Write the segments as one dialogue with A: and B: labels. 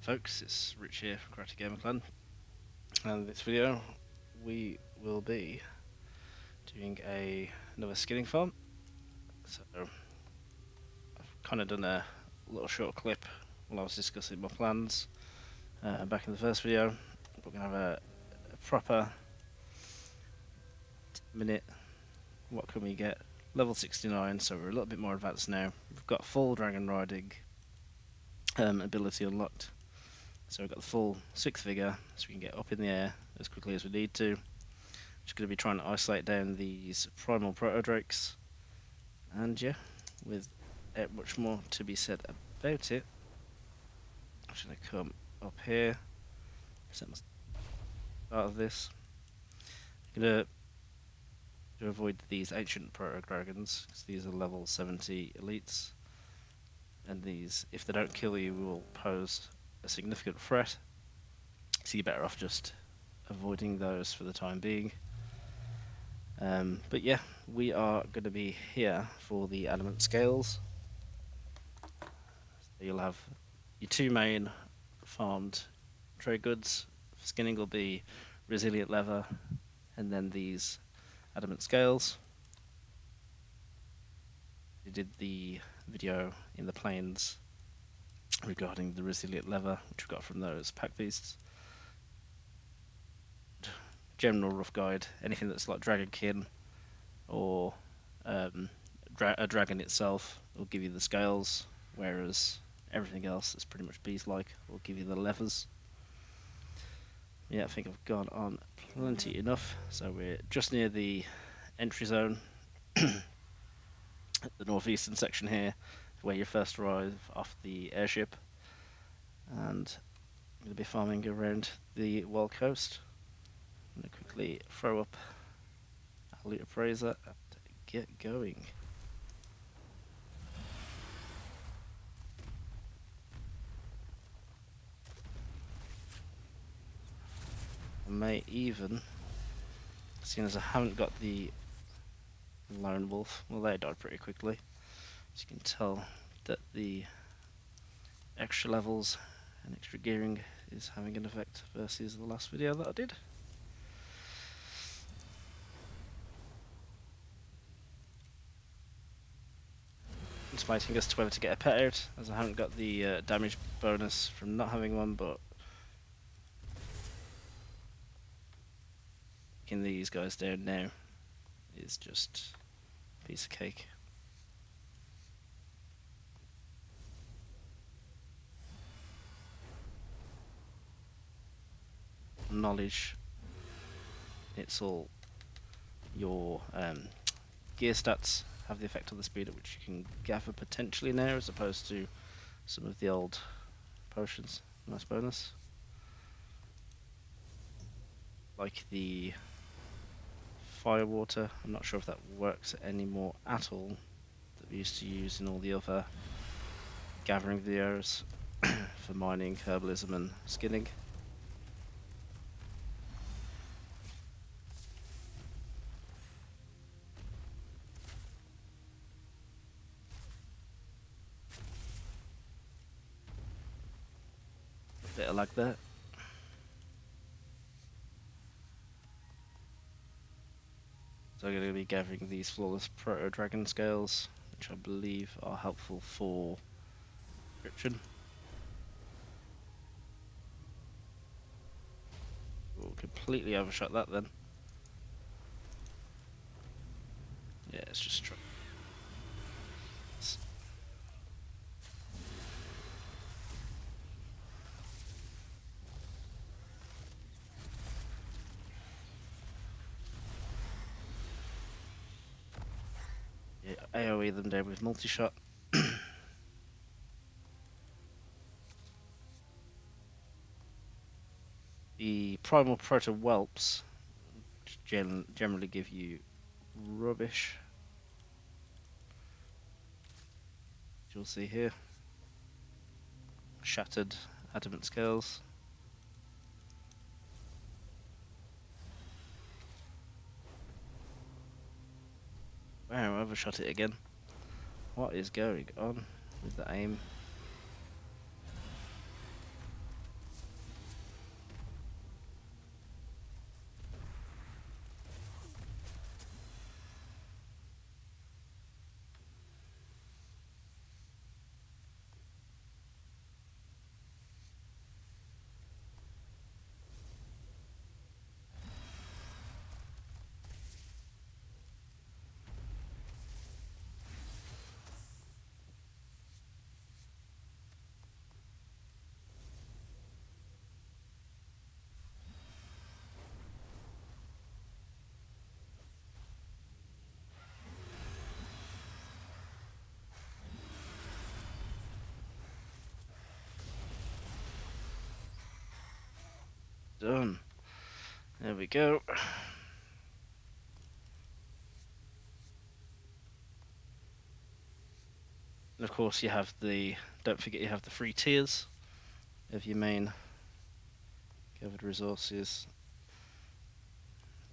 A: Folks, it's Rich here from Karate Gamer Clan, and in this video we will be doing another skinning farm. So I've kind of done a little short clip while I was discussing my plans back in the first video. We're going to have a proper minute. What can we get? Level 69, so we're a little bit more advanced now. We've got full dragon riding ability unlocked. So we've got the full 6th figure, so we can get up in the air as quickly as we need to. Just going to be trying to isolate down these primal proto-drakes. And yeah, with much more to be said about it, I'm just going to come up here, set my start of this. I'm going to avoid these ancient proto-dragons, because these are level 70 elites. And these, if they don't kill you, will pose a significant threat. So you're better off just avoiding those for the time being. But yeah, we are going to be here for the Adamant scales. So you'll have your two main farmed trade goods. Skinning will be resilient leather, and then these Adamant scales. We did the video in the plains regarding the resilient leather, which we got from those pack beasts. General rough guide, anything that's like dragonkin or a dragon itself will give you the scales, whereas everything else that's pretty much beast-like will give you the leathers. Yeah, I think I've gone on plenty enough, so we're just near the entry zone, the northeastern section here, where you first arrive off the airship, and I'm going to be farming around the wild coast. I'm going to quickly throw up a loot appraiser and get going. I may even, seeing as I haven't got the lone wolf, well, they died pretty quickly, as you can tell that the extra levels and extra gearing is having an effect versus the last video that I did. It's fighting us to whether to get a pet out, as I haven't got the damage bonus from not having one, but taking these guys down now is just a piece of cake. Knowledge, it's all your gear stats have the effect on the speed at which you can gather potentially now, as opposed to some of the old potions. Nice bonus. Like the fire water, I'm not sure if that works anymore at all, that we used to use in all the other gathering videos for mining, herbalism and skinning. Bit of lag there. So I'm going to be gathering these flawless proto-dragon scales, which I believe are helpful for description. We'll completely overshot that then. Yeah, it's just try. Yeah, AoE them down with multi-shot. The primal proto whelps generally give you rubbish. As you'll see here, shattered adamant scales. Wow, I overshot it again. What is going on with the aim? Done. There we go. And of course you have the, don't forget you have the free tiers of your main gathered resources.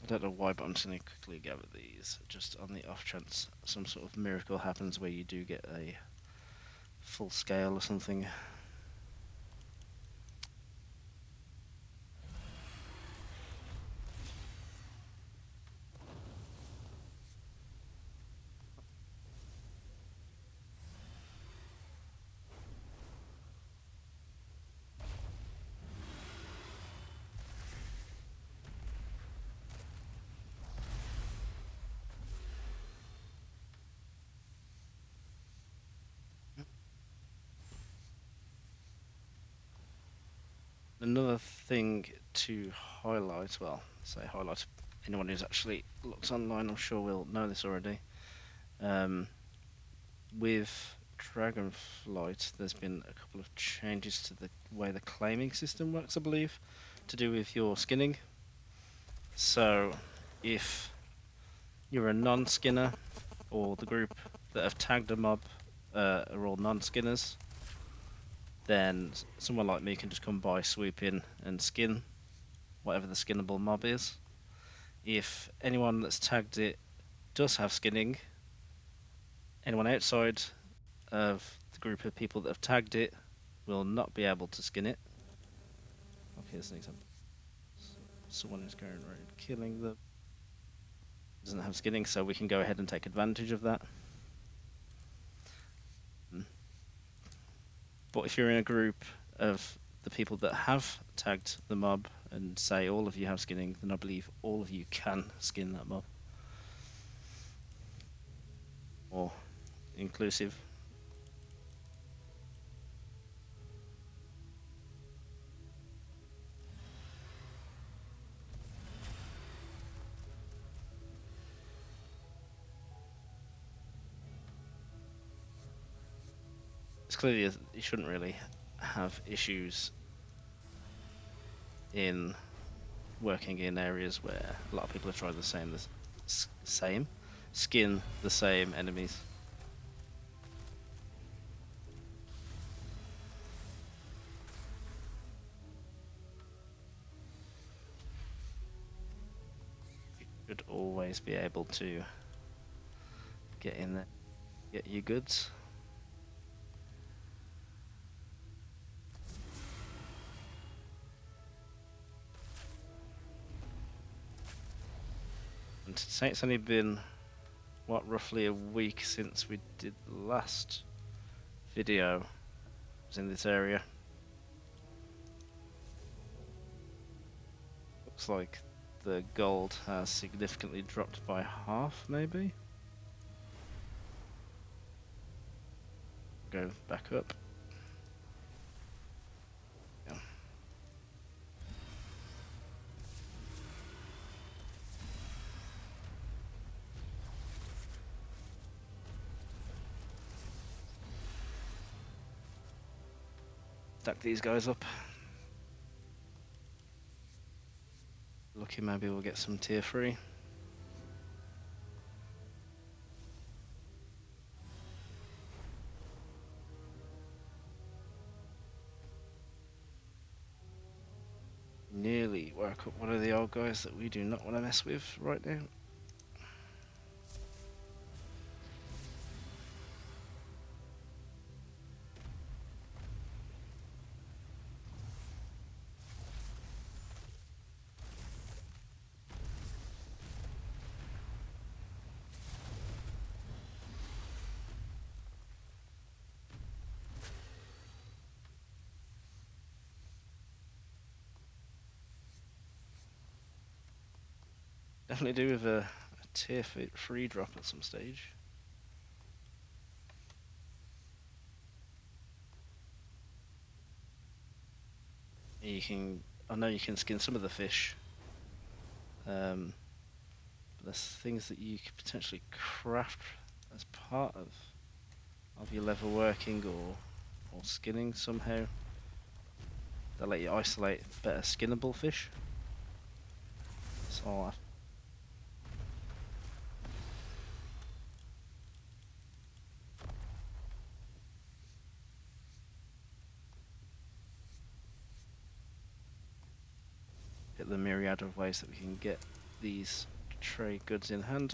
A: I don't know why, but I'm just going to quickly gather these, just on the off chance some sort of miracle happens where you do get a full scale or something. Another thing to highlight, well, say highlight, anyone who's actually looked online I'm sure will know this already. With Dragonflight, there's been a couple of changes to the way the claiming system works, I believe, to do with your skinning. So, if you're a non-skinner, or the group that have tagged a mob are all non-skinners, then someone like me can just come by, swoop in, and skin whatever the skinnable mob is. If anyone that's tagged it does have skinning, anyone outside of the group of people that have tagged it will not be able to skin it. Okay, here's an example. Someone who's going around killing them doesn't have skinning, so we can go ahead and take advantage of that. But if you're in a group of the people that have tagged the mob and say all of you have skinning, then I believe all of you can skin that mob. Or inclusive. It's clearly you shouldn't really have issues in working in areas where a lot of people are trying the same skin the same enemies. You should always be able to get in there, get your goods. And to say it's only been, what, roughly a week since we did the last video was in this area. Looks like the gold has significantly dropped by half, maybe? Go back up. Yeah. Stack these guys up. Lucky maybe we'll get some tier 3. Nearly work up one of the old guys that we do not want to mess with right now. Definitely do with a tier 3 drop at some stage. You can, I know you can skin some of the fish. But there's things that you could potentially craft as part of your leather working or skinning somehow. They let you isolate better skinnable fish. So I'll have the myriad of ways that we can get these trade goods in hand.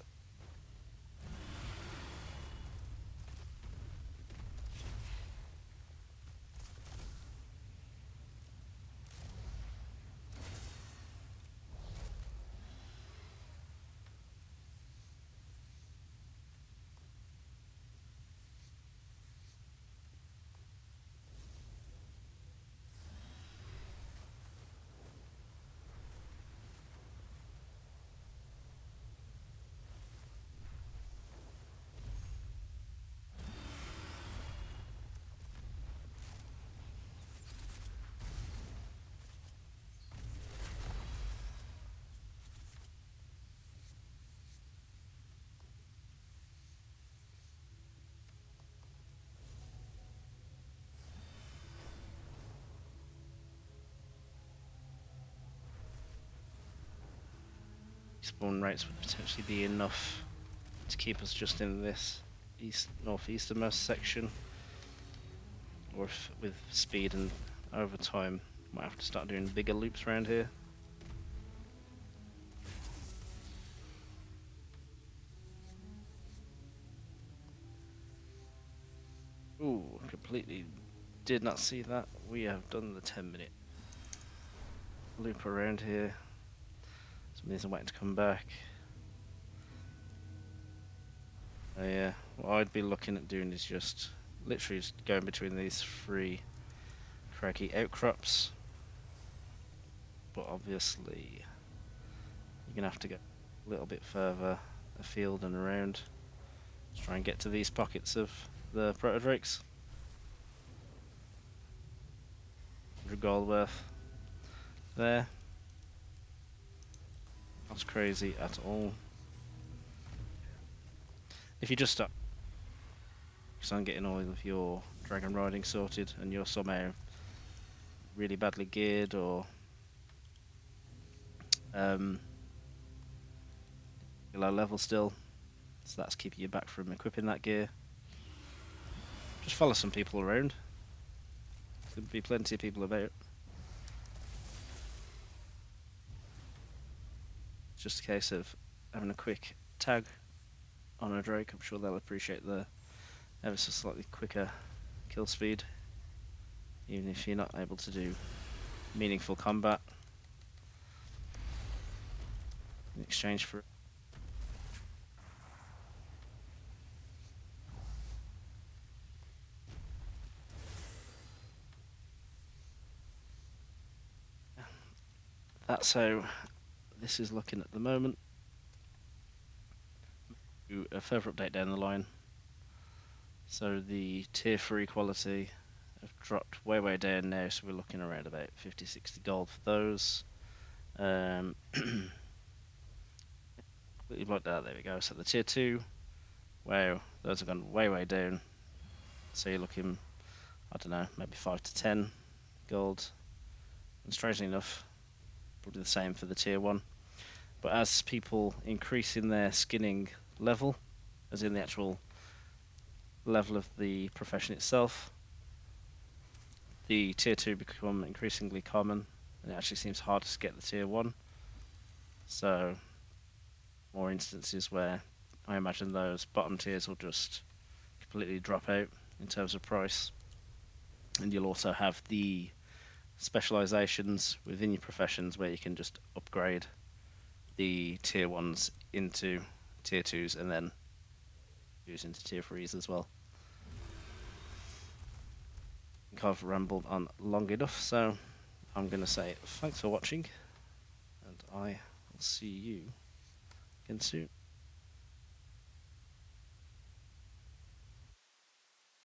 A: Spawn rates would potentially be enough to keep us just in this northeasternmost section, or if with speed and over time might have to start doing bigger loops around here. Ooh, completely did not see that. We have done the 10-minute loop around here. Some of these are waiting to come back. Yeah, what I'd be looking at doing is just literally just going between these three craggy outcrops. But obviously, you're gonna have to go a little bit further afield and around to try and get to these pockets of the protodrakes. 100 gold worth there. Not crazy at all. If you just start on getting all of your dragon riding sorted and you're somehow really badly geared or low level still, so that's keeping you back from equipping that gear, just follow some people around. There'll be plenty of people about. It's just a case of having a quick tag on a drake. I'm sure they'll appreciate the ever so slightly quicker kill speed, even if you're not able to do meaningful combat in exchange for that's how this is looking at the moment. Do a further update down the line. So the tier 3 quality have dropped way down now, so we're looking around about 50-60 gold for those. Completely blocked out, there we go. So the tier 2, wow, those have gone way down. So you're looking, I don't know, maybe 5 to 10 gold. And strangely enough, probably the same for the tier 1. But as people increase in their skinning level, as in the actual level of the profession itself, the tier 2 become increasingly common, and it actually seems harder to get the tier 1. So more instances where I imagine those bottom tiers will just completely drop out in terms of price. And you'll also have the specializations within your professions where you can just upgrade the tier 1s into tier 2s and then use into tier 3s as well. I think I've rambled on long enough, so I'm going to say thanks for watching, and I will see you again soon.